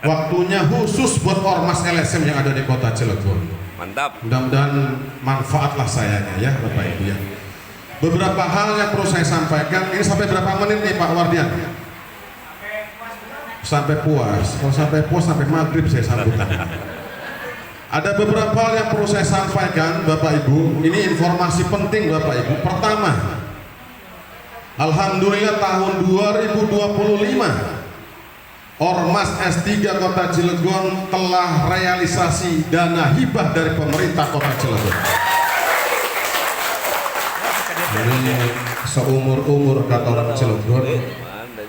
Waktunya khusus buat ormas LSM yang ada di kota Cilegon. Mantap. Mudah-mudahan manfaatlah sayanya ya Bapak Ibu ya. Beberapa hal yang perlu saya sampaikan. Ini sampai berapa menit nih Pak Wardian? Sampai puas. Kalau sampai puas sampai maghrib saya sambut. Ada beberapa hal yang perlu saya sampaikan Bapak Ibu. Ini informasi penting Bapak Ibu. Pertama, alhamdulillah tahun 2025 Ormas S3 Kota Cilegon telah realisasi dana hibah dari pemerintah Kota Cilegon. Ini seumur-umur kata orang Cilegon,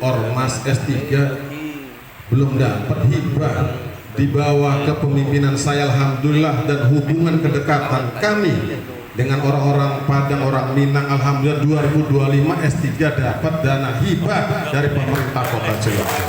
Ormas S3 belum dapat hibah di bawah kepemimpinan saya alhamdulillah, dan hubungan kedekatan kami dengan orang-orang Padang, orang Minang, alhamdulillah 2025 S3 dapat dana hibah dari pemerintah Kota Cilegon.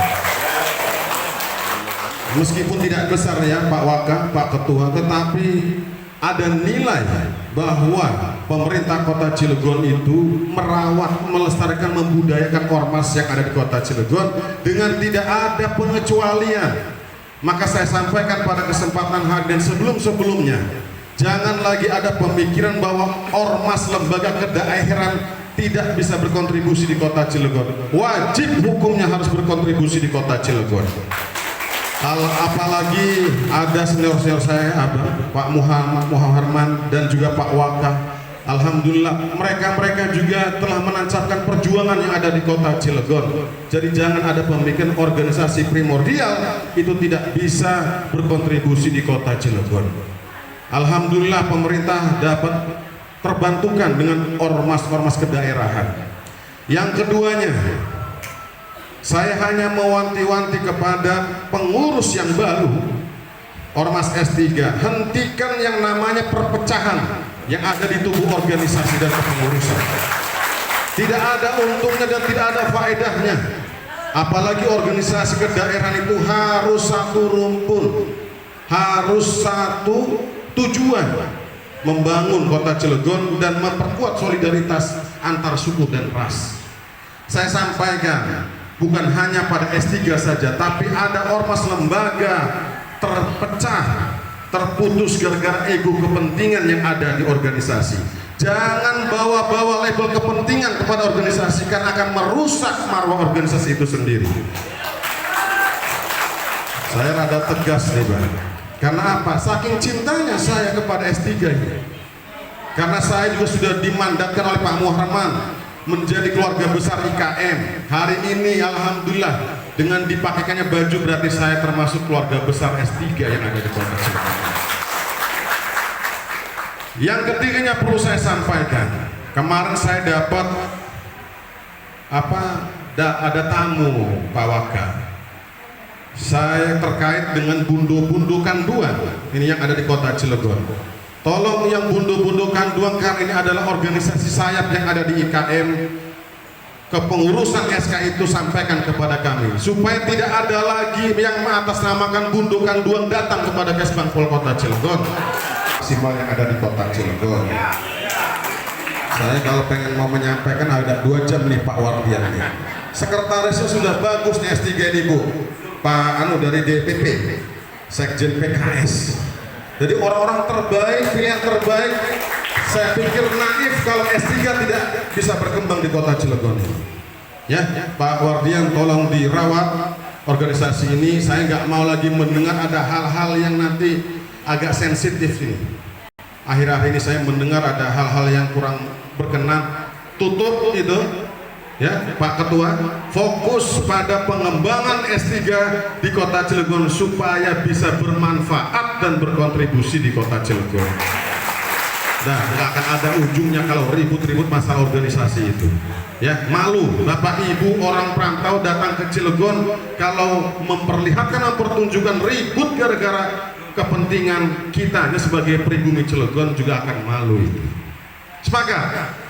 Meskipun tidak besar ya Pak Wakah, Pak Ketua, tetapi ada nilai bahwa pemerintah Kota Cilegon itu merawat, melestarikan, membudayakan ormas yang ada di Kota Cilegon dengan tidak ada pengecualian. Maka saya sampaikan pada kesempatan hari dan sebelum-sebelumnya, jangan lagi ada pemikiran bahwa ormas lembaga kedaerahan tidak bisa berkontribusi di Kota Cilegon. Wajib hukumnya harus berkontribusi di Kota Cilegon. Apalagi ada senior-senior saya, Pak Muhammad Harman dan juga Pak Wakah. Alhamdulillah mereka juga telah menancapkan perjuangan yang ada di Kota Cilegon. Jadi jangan ada pemikiran organisasi primordial itu tidak bisa berkontribusi di Kota Cilegon. Alhamdulillah pemerintah dapat terbantukan dengan ormas-ormas kedaerahan. Yang keduanya, saya hanya mewanti-wanti kepada pengurus yang baru Ormas S3, hentikan yang namanya perpecahan yang ada di tubuh organisasi dan kepengurusan. Tidak ada untungnya dan tidak ada faedahnya. Apalagi organisasi kedaerahan itu harus satu rumpun, harus satu tujuan, membangun Kota Cilegon dan memperkuat solidaritas antar suku dan ras. Saya sampaikan, bukan hanya pada S3 saja, tapi ada ormas lembaga terpecah, terputus gara-gara ego kepentingan yang ada di organisasi. Jangan bawa-bawa label kepentingan kepada organisasi, karena akan merusak marwah organisasi itu sendiri. Saya rada tegas nih Bang. Karena apa? Saking cintanya saya kepada S3 ini. Karena saya juga sudah dimandatkan oleh Pak Muharman menjadi keluarga besar IKM. Hari ini alhamdulillah dengan dipakaikannya baju berarti saya termasuk keluarga besar S3 yang ada di Kota Cilegon. Yang ketiganya perlu saya sampaikan. Kemarin saya dapat ada tamu Pak Wakah. Saya terkait dengan Bundo-Bundo Kanduan. Ini yang ada di Kota Cilegon. Tolong yang Bundo-Bundo Kanduan, karena ini adalah organisasi sayap yang ada di IKM, kepengurusan SK itu sampaikan kepada kami supaya tidak ada lagi yang mengatasnamakan Bundo Kanduan datang kepada Kesbangpol Kota Cilegon. Maksimal yang ada di Kota Cilegon. Saya kalau pengen mau menyampaikan ada 2 jam nih Pak Wardian nih. Sekretarisnya sudah bagus nih S3 ini Bu. Pak dari DPP, Sekjen PKS. Jadi orang-orang terbaik, pilihan terbaik. Saya pikir naif kalau S3 tidak bisa berkembang di Kota Cilegon. Ya, Pak Wardian tolong dirawat organisasi ini. Saya nggak mau lagi mendengar ada hal-hal yang nanti agak sensitif ini. Akhir-akhir ini saya mendengar ada hal-hal yang kurang berkenan. Tutup itu. Ya, Pak Ketua, fokus pada pengembangan S3 di Kota Cilegon supaya bisa bermanfaat dan berkontribusi di Kota Cilegon. Nah, nggak akan ada ujungnya kalau ribut-ribut masalah organisasi itu. Ya, malu Bapak Ibu orang perantau datang ke Cilegon kalau memperlihatkan pertunjukan ribut gara-gara kepentingan kita sebagai pribumi Cilegon juga akan malu itu. Sepakat?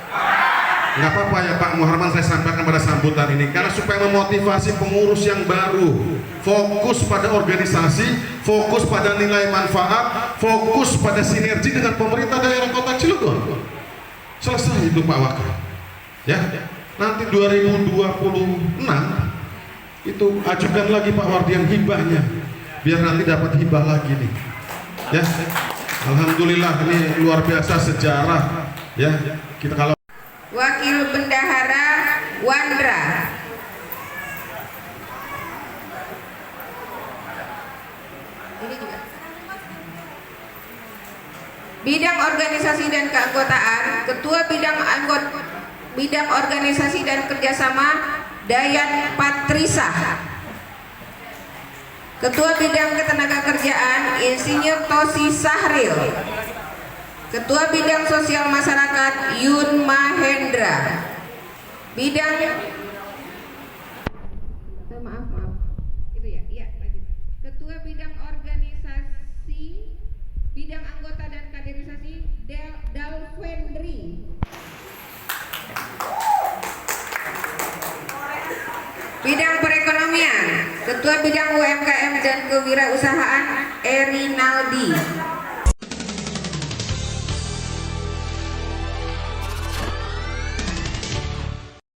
Nggak apa-apa ya Pak Muharman, saya sampaikan pada sambutan ini karena supaya memotivasi pengurus yang baru, fokus pada organisasi, fokus pada nilai manfaat, fokus pada sinergi dengan pemerintah daerah Kota Cilegon. Selesai itu Pak Wakah. Ya, nanti 2026 itu ajukan lagi Pak Wardian hibahnya. biar nanti dapat hibah lagi nih. Ya, alhamdulillah ini luar biasa sejarah. Ya, kita kalau Wakil Bendahara Wandra. Ini juga. Bidang organisasi dan keanggotaan, Ketua Bidang Organisasi dan Kerjasama Dayat Patrisa. Ketua Bidang Ketenagakerjaan Insinyur Tosi Sahril. Ketua Bidang Sosial Masyarakat Yun Mahendra. Bidang maaf. Itu ya, iya lanjut. Ketua Bidang Organisasi, Bidang Anggota dan Kaderisasi Dalvendri. Bidang Perekonomian, Ketua Bidang UMKM dan Kewirausahaan Erinaldi.